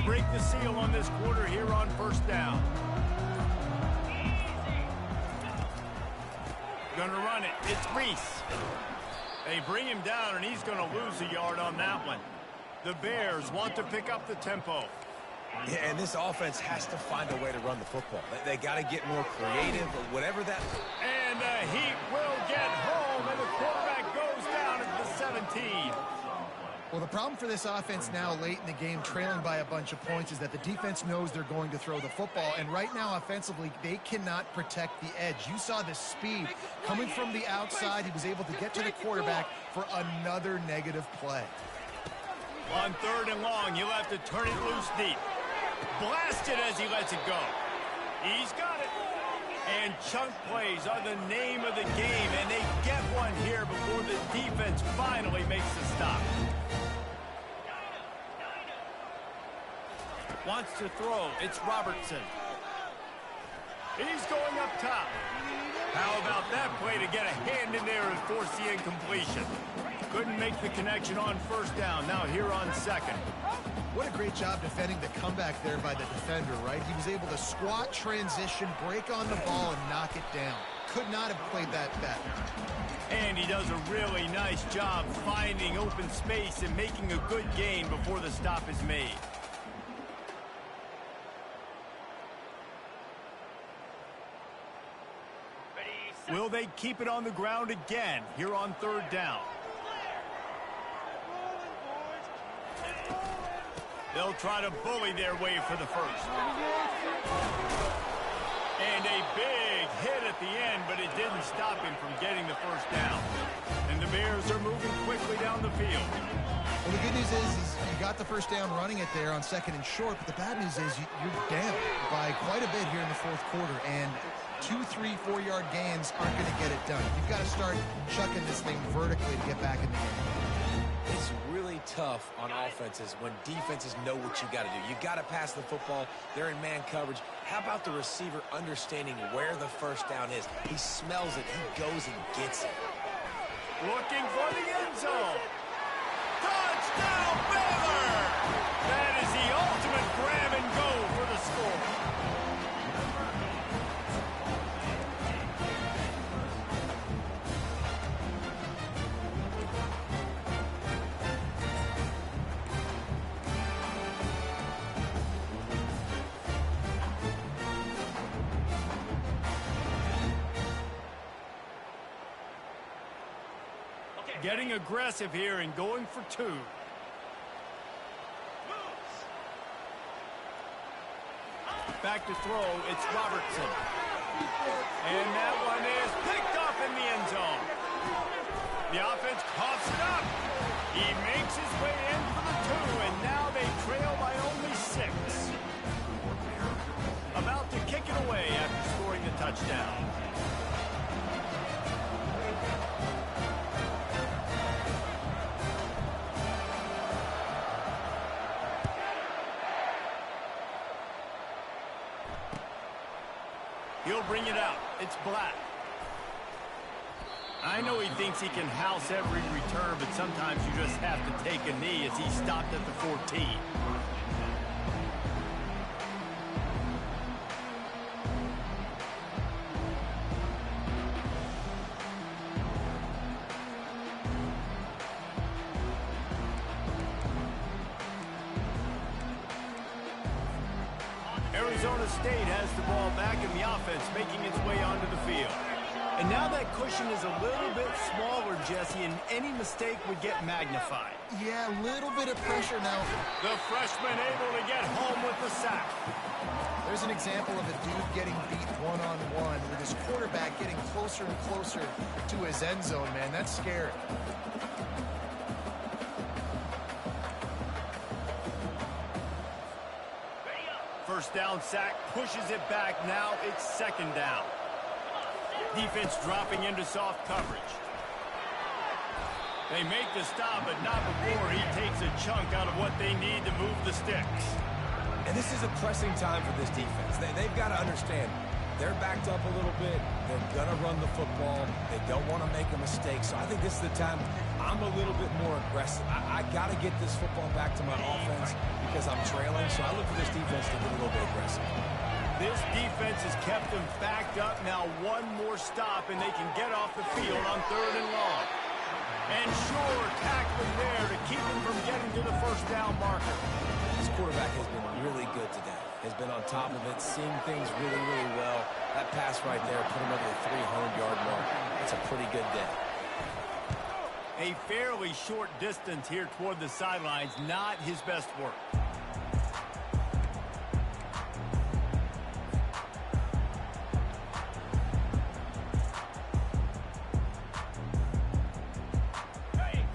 Break the seal on this quarter here on first down. Gonna run it. It's Reese. They bring him down, and he's going to lose a yard on that one. The Bears want to pick up the tempo. Yeah, and this offense has to find a way to run the football. They got to get more creative or whatever that... And the Heat will get home, and the quarterback goes down at the 17. Well, the problem for this offense now late in the game, trailing by a bunch of points, is that the defense knows they're going to throw the football. And right now, offensively, they cannot protect the edge. You saw the speed coming from the outside. He was able to get to the quarterback for another negative play. On 3rd and long, he'll have to turn it loose deep. Blast it as he lets it go. He's got it. And chunk plays are the name of the game, and they get one here before the defense finally makes the stop. Wants to throw. It's Robertson. He's going up top. How about that play to get a hand in there and force the incompletion? Couldn't make the connection on 1st down. Now here on 2nd. What a great job defending the comeback there by the defender, right? He was able to squat, transition, break on the ball, and knock it down. Could not have played that better. And he does a really nice job finding open space and making a good gain before the stop is made. Will they keep it on the ground again here on 3rd down? They'll try to bully their way for the first. And a big hit at the end, but it didn't stop him from getting the 1st down. And the Bears are moving quickly down the field. Well, the good news is you got the 1st down running it there on 2nd and short, but the bad news is you're down by quite a bit here in the 4th quarter, and 2, 3, 4-yard gains aren't going to get it done. You've got to start chucking this thing vertically to get back in the game. It's really tough on offenses when defenses know what you got to do. You got to pass the football. They're in man coverage. How about the receiver understanding where the 1st down is? He smells it. He goes and gets it. Looking for the end zone. Touchdown, Baylor! That is the ultimate grab and go for the score. Getting aggressive here and going for 2. Back to throw, it's Robertson. And that one is picked up in the end zone. The offense coughs it up. He makes his way in for the 2, and now they trail by only 6. About to kick it away after scoring the touchdown. He'll bring it out. It's Black. I know he thinks he can house every return, but sometimes you just have to take a knee as he stopped at the 14. Arizona State has the ball back in the offense, making its way onto the field. And now that cushion is a little bit smaller, Jesse, and any mistake would get magnified. Yeah, a little bit of pressure now. The freshman able to get home with the sack. There's an example of a dude getting beat one-on-one with his quarterback getting closer and closer to his end zone, man. That's scary. First down sack, pushes it back. Now it's 2nd down. Defense dropping into soft coverage. They make the stop, but not before he takes a chunk out of what they need to move the sticks. And this is a pressing time for this defense. They've got to understand, they're backed up a little bit. They're going to run the football. They don't want to make a mistake. So I think this is the time I'm a little bit more aggressive. I got to get this football back to my offense because I'm trailing. So I look for this defense to get a little bit aggressive. This defense has kept them backed up. Now one more stop, and they can get off the field on 3rd and long. And sure tackling there to keep him from getting to the first down marker. This quarterback has been really good today. Has been on top of it, seeing things really, really well. That pass right there put him over the 300-yard mark. It's a pretty good day. A fairly short distance here toward the sidelines, not his best work.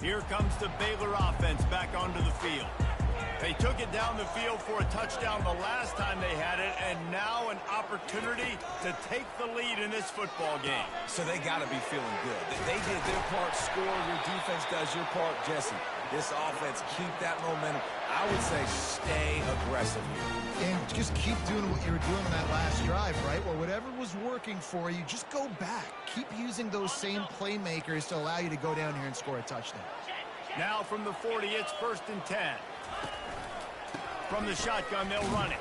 Here comes the Baylor offense back onto the field. They took it down the field for a touchdown the last time they had it, and now an opportunity to take the lead in this football game. So they got to be feeling good. They did their part, score. Your defense does your part, Jesse. This offense, keep that momentum. I would say stay aggressive here. And just keep doing what you were doing on that last drive, right? Well, whatever was working for you, just go back. Keep using those same playmakers to allow you to go down here and score a touchdown. Now from the 40, it's 1st and 10. From the shotgun, they'll run it.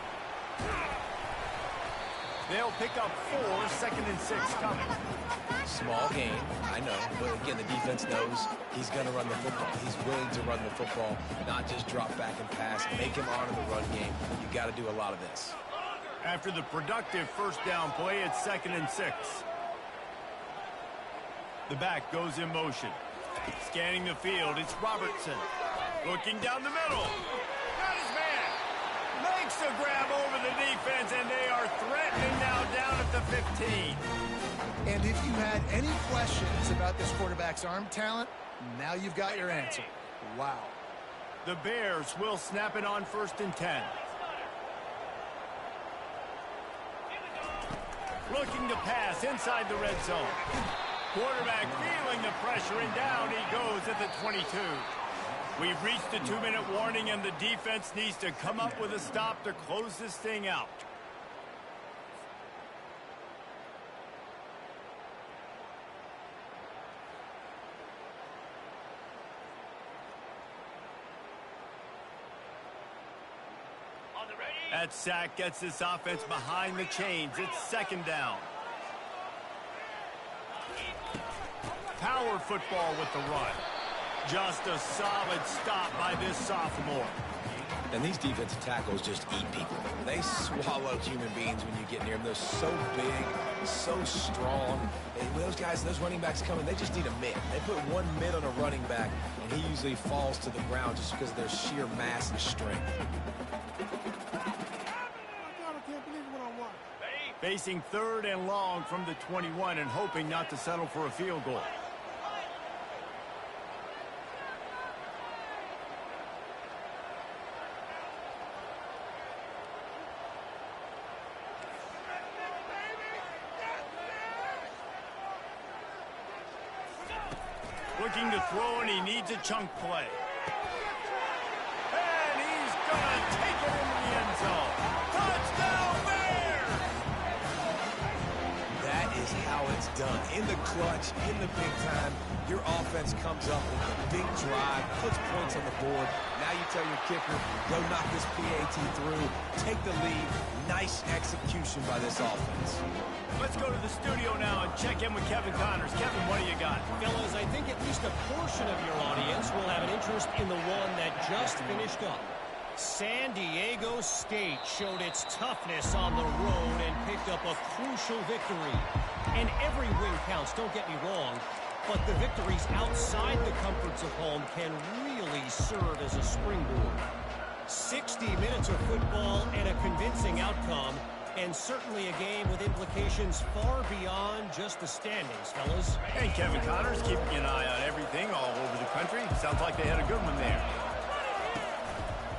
They'll pick up 4, 2nd and 6 coming. Small game, I know. But again, the defense knows he's going to run the football. He's willing to run the football, not just drop back and pass. Make him honor the run game. You got to do a lot of this. After the productive first down play, it's 2nd and 6. The back goes in motion. Scanning the field, it's Robertson. Looking down the middle. Got his man. Makes a grab over the defense, and they are threatening now down at the 15. And if you had any questions about this quarterback's arm talent, now you've got your answer. Wow. The Bears will snap it on 1st and 10. Looking to pass inside the red zone. Quarterback feeling the pressure, and down he goes at the 22. We've reached the 2-minute warning, and the defense needs to come up with a stop to close this thing out. That sack gets this offense behind the chains. It's 2nd down. Power football with the run. Just a solid stop by this sophomore. And these defensive tackles just eat people. They swallow human beings when you get near them. They're so big, so strong. And those guys, those running backs coming, they just need a mid. They put one mid on a running back, and he usually falls to the ground just because of their sheer mass and strength. Facing 3rd and long from the 21 and hoping not to settle for a field goal. Looking to throw, and he needs a chunk play. And he's going to take it into the end zone. Touchdown Bears! That is how it's done. In the clutch, in the big time, your offense comes up with a big drive, puts points on the board. Now you tell your kicker, go knock this PAT through, take the lead. Nice execution by this offense. Let's go to the studio now and check in with Kevin Connors. Kevin, what do you got? Fellas, I think at least a portion of your audience will have an interest in the one that just finished up. San Diego State showed its toughness on the road and picked up a crucial victory. And every win counts, don't get me wrong, but the victories outside the comforts of home can really serve as a springboard. 60 minutes of football and a convincing outcome, and certainly a game with implications far beyond just the standings, fellas. Hey, Kevin Connors, keeping an eye on everything all over the country. Sounds like they had a good one there.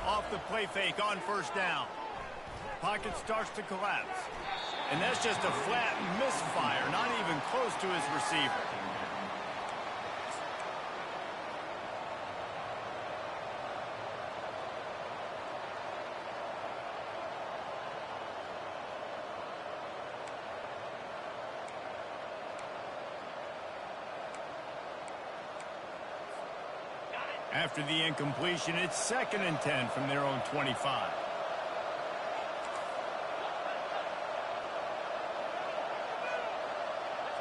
Off the play fake on 1st down. Pocket starts to collapse. And that's just a flat misfire, not even close to his receiver. After the incompletion, it's 2nd and 10 from their own 25.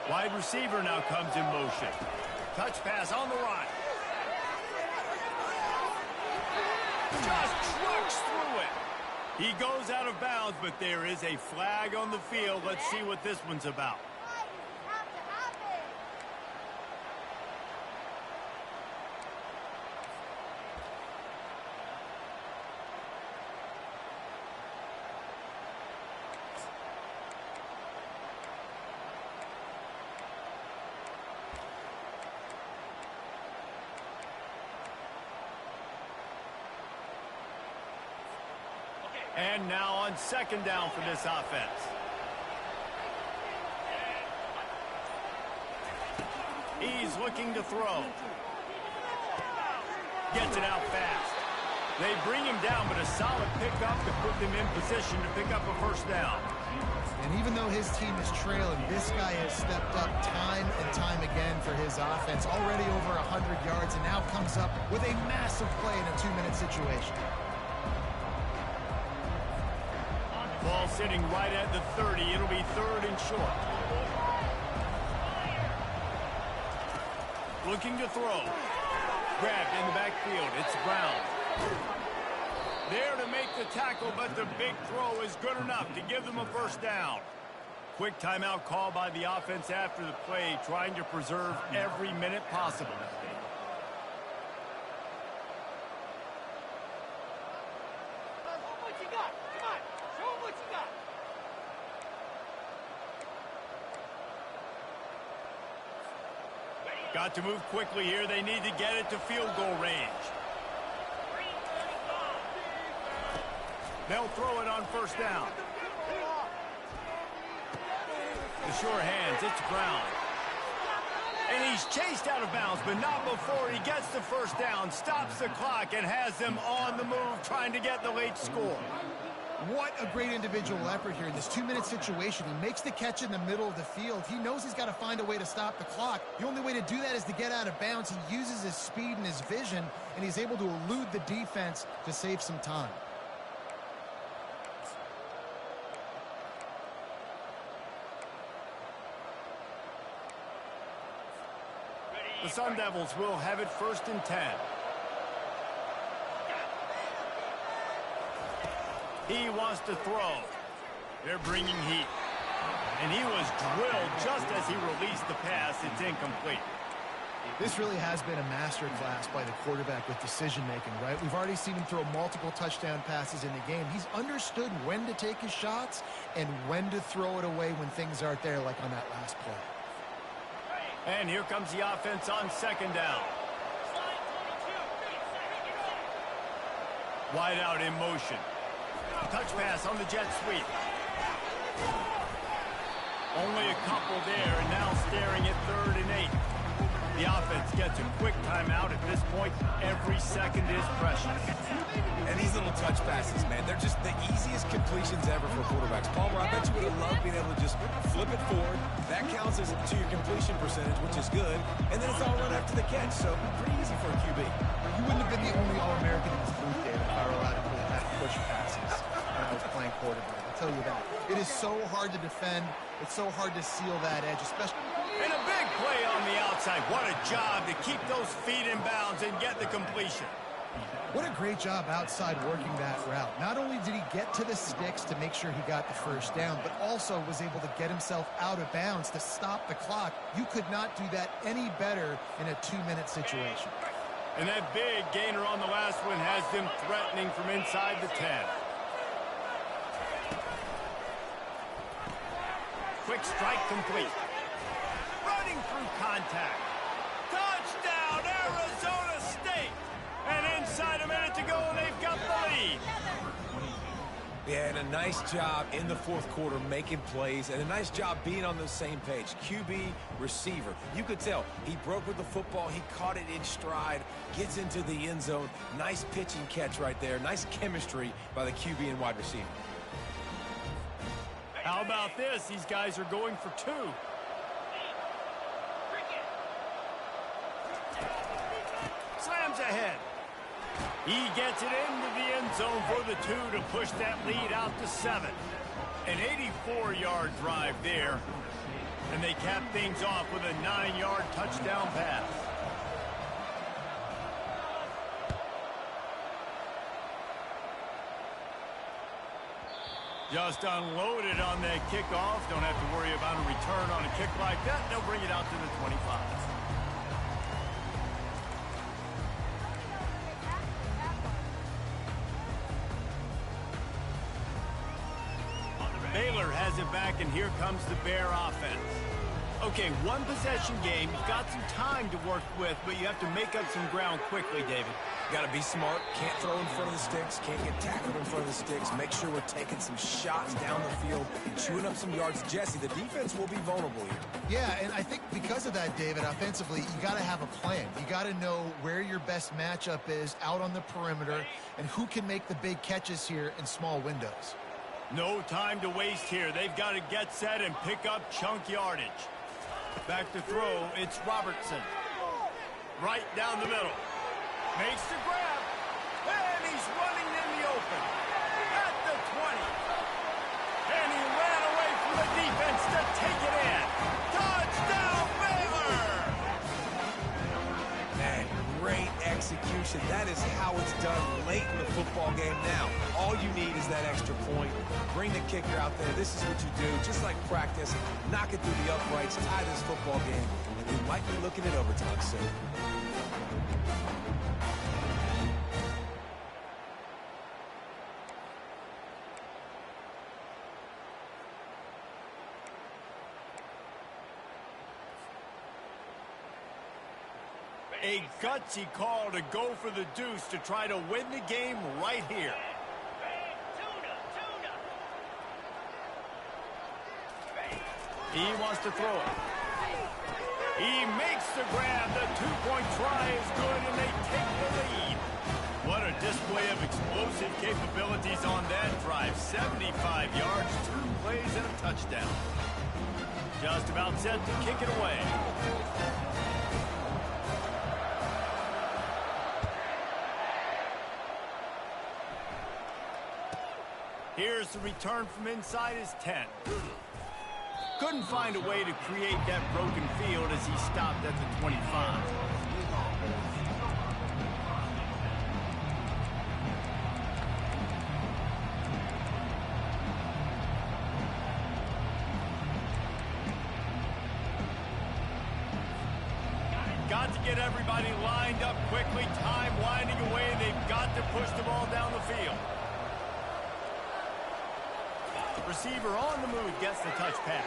Wide receiver now comes in motion. Touch pass on the run. Just trucks through it. He goes out of bounds, but there is a flag on the field. Let's see what this one's about. And now on second down for this offense. He's looking to throw. Gets it out fast. They bring him down, but a solid pickup to put them in position to pick up a first down. And even though his team is trailing, this guy has stepped up time and time again for his offense. Already over 100 yards and now comes up with a massive play in a 2-minute situation. Ball sitting right at the 30. It'll be third and short. Looking to throw. Grabbed in the backfield. It's Brown. There to make the tackle, but the big throw is good enough to give them a first down. Quick timeout call by the offense after the play, trying to preserve every minute possible. Got to move quickly here. They need to get it to field goal range. They'll throw it on first down. The sure hands, it's Brown. And he's chased out of bounds, but not before he gets the first down, stops the clock, and has them on the move trying to get the late score. What a great individual effort here in this 2-minute situation. He makes the catch in the middle of the field. He knows he's got to find a way to stop the clock. The only way to do that is to get out of bounds. He uses his speed and his vision, and he's able to elude the defense to save some time. The Sun Devils will have it first and 10. He wants to throw. They're bringing heat. And he was drilled just as he released the pass. It's incomplete. This really has been a masterclass by the quarterback with decision-making, right? We've already seen him throw multiple touchdown passes in the game. He's understood when to take his shots and when to throw it away when things aren't there, like on that last play. And here comes the offense on second down. Wide out in motion. Touch pass on the jet sweep. Only a couple there, and now staring at 3rd and 8. The offense gets a quick timeout. At this point, every second is precious. And these little touch passes, man, they're just the easiest completions ever for quarterbacks. Palmer, I bet you would have loved being able to just flip it forward. That counts as to your completion percentage, which is good. And then it's all run after the catch, so pretty easy for a QB. You wouldn't have been the only All-American in this booth, David, if I were allowed to play that push passes when I was playing quarterback. I'll tell you that. It is so hard to defend. It's so hard to seal that edge, especially... And a big play on the outside. What a job to keep those feet in bounds and get the completion. What a great job outside working that route. Not only did he get to the sticks to make sure he got the first down, but also was able to get himself out of bounds to stop the clock. You could not do that any better in a 2-minute situation. And that big gainer on the last one has them threatening from inside the 10. Quick strike complete. Running through contact. Touchdown, Arizona State! And inside a minute to go, and they've got the lead. Yeah, and a nice job in the 4th quarter making plays, and a nice job being on the same page. QB, receiver. You could tell he broke with the football. He caught it in stride, gets into the end zone. Nice pitch and catch right there. Nice chemistry by the QB and wide receiver. How about this? These guys are going for 2. Slams ahead. He gets it into the end zone for the 2 to push that lead out to 7. An 84-yard drive there. And they cap things off with a 9-yard touchdown pass. Just unloaded on that kickoff. Don't have to worry about a return on a kick like that. They'll bring it out to the 25. Baylor has it back, and here comes the Bear offense. Okay, one possession game. You've got some time to work with, but you have to make up some ground quickly, David. Got to be smart. Can't throw in front of the sticks. Can't get tackled in front of the sticks. Make sure we're taking some shots down the field and chewing up some yards. Jesse, the defense will be vulnerable here. Yeah, and I think because of that, David, offensively, you got to have a plan. You got to know where your best matchup is out on the perimeter and who can make the big catches here in small windows. No time to waste here. They've got to get set and pick up chunk yardage. Back to throw, it's Robertson. Right down the middle. Makes the grab. And he's running in the open. At the 20. And he ran away from the defense to take it in. Touchdown, Baylor! Man, great execution. That is how it's done late in the football game now. All you need is that extra point. Bring the kicker out there. This is what you do. Just like practice, knock it through the uprights, tie this football game, and we might be looking at overtime soon. A gutsy call to go for the deuce to try to win the game right here. He wants to throw it. He makes the grab. The two-point try is good, and they take the lead. What a display of explosive capabilities on that drive. 75 yards, 2 plays, and a touchdown. Just about set to kick it away. Here's the return from inside his 10. Couldn't find a way to create that broken field as he stopped at the 25. Got to get everybody lined up quickly. Time winding away. They've got to push the ball down the field. Receiver on the move gets the touch pass.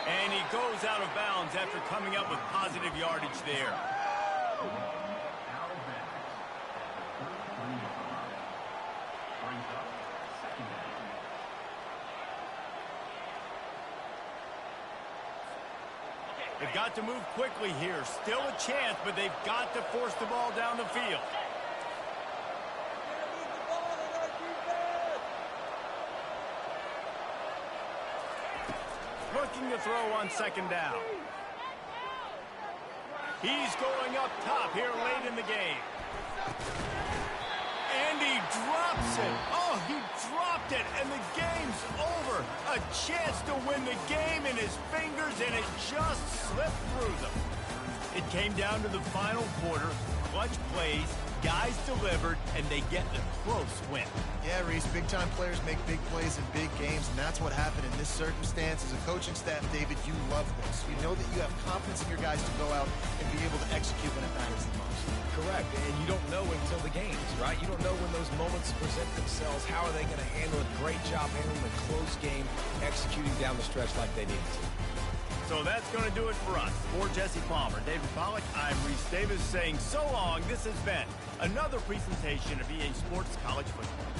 And he goes out of bounds after coming up with positive yardage there. They've got to move quickly here. Still a chance, but they've got to force the ball down the field. Looking to throw on second down. He's going up top here late in the game. And he drops it. Oh, he dropped it, and the game's over. A chance to win the game in his fingers, and it just slipped through them. It came down to the final quarter. Clutch plays, guys delivered, and they get a close win. Yeah, Reese, big-time players make big plays in big games, and that's what happened in this circumstance. As a coaching staff, David, you love this. You know that you have confidence in your guys to go out and be able to execute when it matters the most. Correct, and you don't know until the games, right? You don't know when those moments present themselves. How are they going to handle it? Great job handling the close game, executing down the stretch like they needed to. So that's going to do it for us. For Jesse Palmer, David Pollack, I'm Reese Davis saying so long. This has been another presentation of EA Sports College Football.